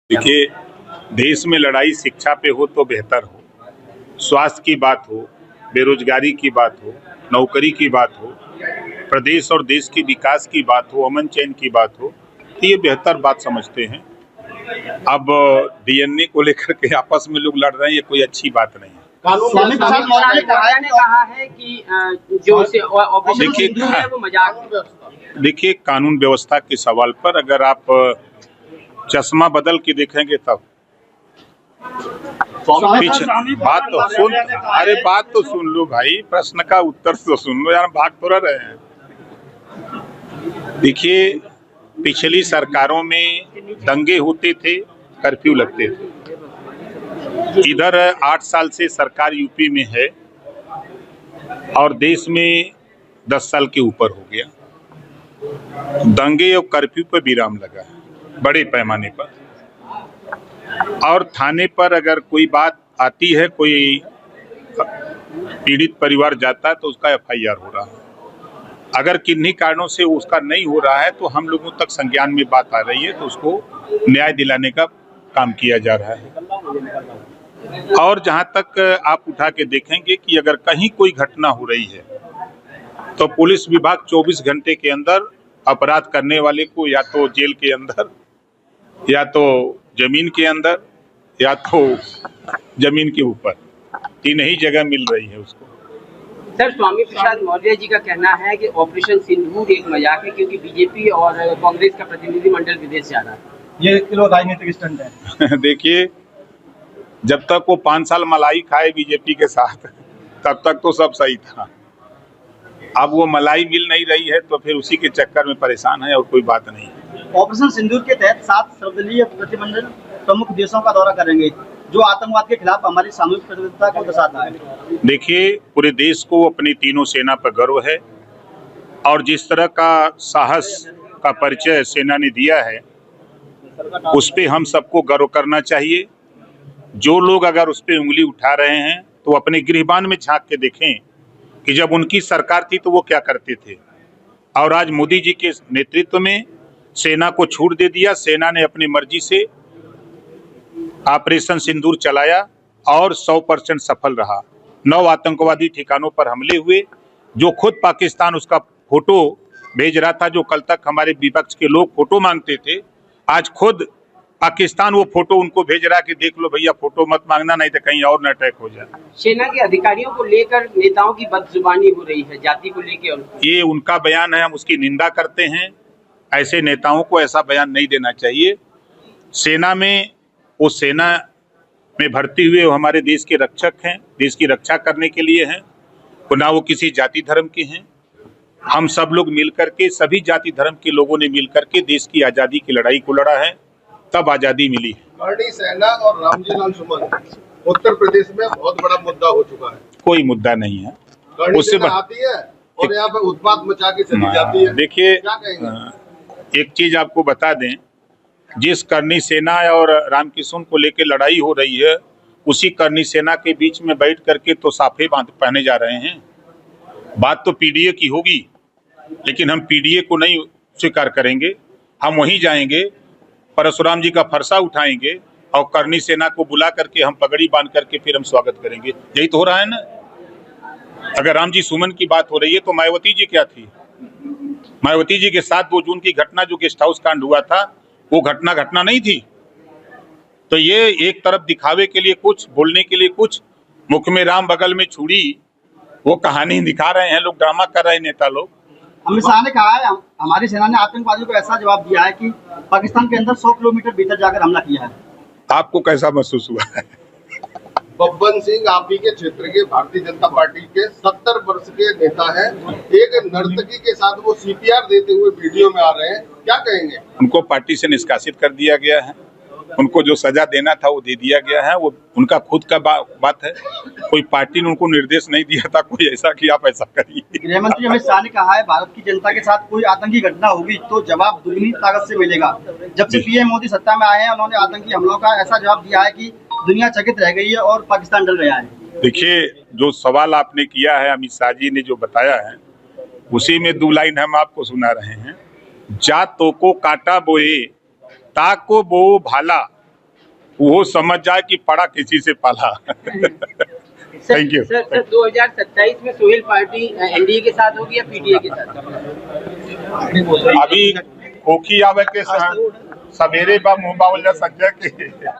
देखिए, देश में लड़ाई शिक्षा पे हो तो बेहतर हो, स्वास्थ्य की बात हो, बेरोजगारी की बात हो, नौकरी की बात हो, प्रदेश और देश के विकास की बात हो, अमन चैन की बात हो, तो ये बेहतर बात समझते हैं। अब डीएनए को लेकर के आपस में लोग लड़ रहे हैं, ये कोई अच्छी बात नहीं है। स्वामी प्रसाद मौर्य ने कहा है कि जो ऑपरेशन सिंदूर है वो मजाक। देखिए, कानून व्यवस्था के सवाल पर अगर आप चश्मा बदल के देखेंगे तब बात तो सुन लो भाई, प्रश्न का उत्तर तो सुन लो यार, भाग थोड़ा रहे हैं। देखिए, पिछली सरकारों में दंगे होते थे, कर्फ्यू लगते थे। इधर 8 साल से सरकार यूपी में है और देश में 10 साल के ऊपर हो गया। दंगे और कर्फ्यू पर विराम लगा है बड़े पैमाने पर, और थाने पर अगर कोई बात आती है, कोई पीड़ित परिवार जाता है तो उसका एफआईआर हो रहा है। अगर किन्हीं कारणों से उसका नहीं हो रहा है तो हम लोगों तक संज्ञान में बात आ रही है, तो उसको न्याय दिलाने का काम किया जा रहा है। और जहां तक आप उठा के देखेंगे कि अगर कहीं कोई घटना हो रही है तो पुलिस विभाग 24 घंटे के अंदर अपराध करने वाले को या तो जेल के अंदर, या तो जमीन के अंदर, या तो जमीन के ऊपर, तीन ही जगह मिल रही है उसको। सर, स्वामी प्रसाद मौर्य जी का कहना है कि ऑपरेशन सिंदूर एक मजाक है क्योंकि बीजेपी और कांग्रेस का प्रतिनिधिमंडल विदेश जा रहा है। ये राजनीतिक स्टंट है। देखिए, जब तक वो 5 साल मलाई खाए बीजेपी के साथ तब तक तो सब सही था। अब वो मलाई मिल नहीं रही है तो फिर उसी के चक्कर में परेशान है और कोई बात नहीं है। ऑपरेशन सिंदूर के तहत 7 सर्वदलीय प्रतिनिधिमंडल प्रमुख देशों का दौरा करेंगे, जो आतंकवाद के खिलाफ हमारी सामूहिक प्रतिबद्धता को दर्शाता है। देखिए, पूरे देश को अपनी तीनों सेना पर गर्व है और जिस तरह का साहस का परिचय सेना ने दिया है उस पे हम सबको गर्व करना चाहिए। जो लोग अगर उस पे उंगली उठा रहे हैं तो अपने गिरबान में झांक के देखें कि जब उनकी सरकार थी तो वो क्या करते थे, और आज मोदी जी के नेतृत्व में सेना को छूट दे दिया। सेना ने अपनी मर्जी से ऑपरेशन सिंदूर चलाया और 100% सफल रहा। 9 आतंकवादी ठिकानों पर हमले हुए, जो खुद पाकिस्तान उसका फोटो भेज रहा था, जो कल तक हमारे विपक्ष के लोग फोटो मांगते थे, आज खुद पाकिस्तान वो फोटो उनको भेज रहा है कि देख लो भैया, फोटो मत मांगना नहीं तो कहीं और न अटैक हो जाए। सेना के अधिकारियों को लेकर नेताओं की बदजुबानी हो रही है, जाति को लेकर। ये उनका बयान है, हम उसकी निंदा करते हैं। ऐसे नेताओं को ऐसा बयान नहीं देना चाहिए। सेना में, वो सेना में भर्ती हुए वो हमारे देश के रक्षक हैं, देश की रक्षा करने के लिए हैं, ना वो किसी जाति धर्म के हैं। हम सब लोग मिलकर के, सभी जाति धर्म के लोगों ने मिलकर के देश की आज़ादी की लड़ाई को लड़ा है, तब आज़ादी मिली है। करनी सेना और रामजी लाल सुमन उत्तर प्रदेश में बहुत बड़ा मुद्दा हो चुका है। कोई मुद्दा नहीं है, उससे आती है और यहाँ पे उत्पात मचा के चली जाती है। देखिए, एक चीज आपको बता दें, जिस करनी सेना और रामकिशुन को लेकर लड़ाई हो रही है, उसी करनी सेना के बीच में बैठ करके तो साफे पहने जा रहे हैं। बात तो पीडीए की होगी, लेकिन हम पीडीए को नहीं स्वीकार करेंगे। हम वहीं जाएंगे, परशुराम जी का फरसा उठाएंगे और करनी सेना को बुला करके हम पगड़ी बांध करके फिर हम स्वागत करेंगे। यही तो हो रहा है ना। अगर राम जी सुमन की बात हो रही है तो मायावती जी क्या थी? मायावती जी के साथ 2 जून की घटना जो गेस्ट हाउस कांड हुआ था, वो घटना नहीं थी। तो ये एक तरफ दिखावे के लिए कुछ, बोलने के लिए कुछ, मुख में राम बगल में छुरी, वो कहानी दिखा रहे हैं लोग, ड्रामा कर रहे हैं नेता लोग। अमित शाह ने कहा है हमारी सेना ने आतंकवादियों को ऐसा जवाब दिया है कि पाकिस्तान के अंदर 100 किलोमीटर भीतर जाकर हमला किया है। आपको कैसा महसूस हुआ है? बब्बन सिंह आप ही के क्षेत्र के भारतीय जनता पार्टी के 70 वर्ष के नेता हैं, एक नर्तकी के साथ वो सीपीआर देते हुए वीडियो में आ रहे हैं, क्या कहेंगे? उनको पार्टी से निष्कासित कर दिया गया है। उनको जो सजा देना था वो दे दिया गया है। वो उनका खुद का बात है, कोई पार्टी ने उनको निर्देश नहीं दिया था कोई ऐसा कि आप ऐसा करिए। गृह मंत्री अमित शाह ने कहा है भारत की जनता के साथ कोई आतंकी घटना होगी तो जवाब दुगनी ताकत से मिलेगा। जब से पीएम मोदी सत्ता में आए हैं, उन्होंने आतंकी हमलों का ऐसा जवाब दिया है कि दुनिया चकित रह गई है और पाकिस्तान डर गया है। देखिए, जो सवाल आपने किया है, अमित शाह जी ने जो बताया है, उसी में 2 लाइन हम आपको सुना रहे हैं। जातो को कांटा बोए ताको बो भाला, वो समझ जाए कि पड़ा किसी से पाला। Thank you. सर 2027 में सोहेल पार्टी एनडीए के साथ होगी या पीडीए के साथ? अभी खोखी आवे के सवेरे बा मुंह बावल संजय के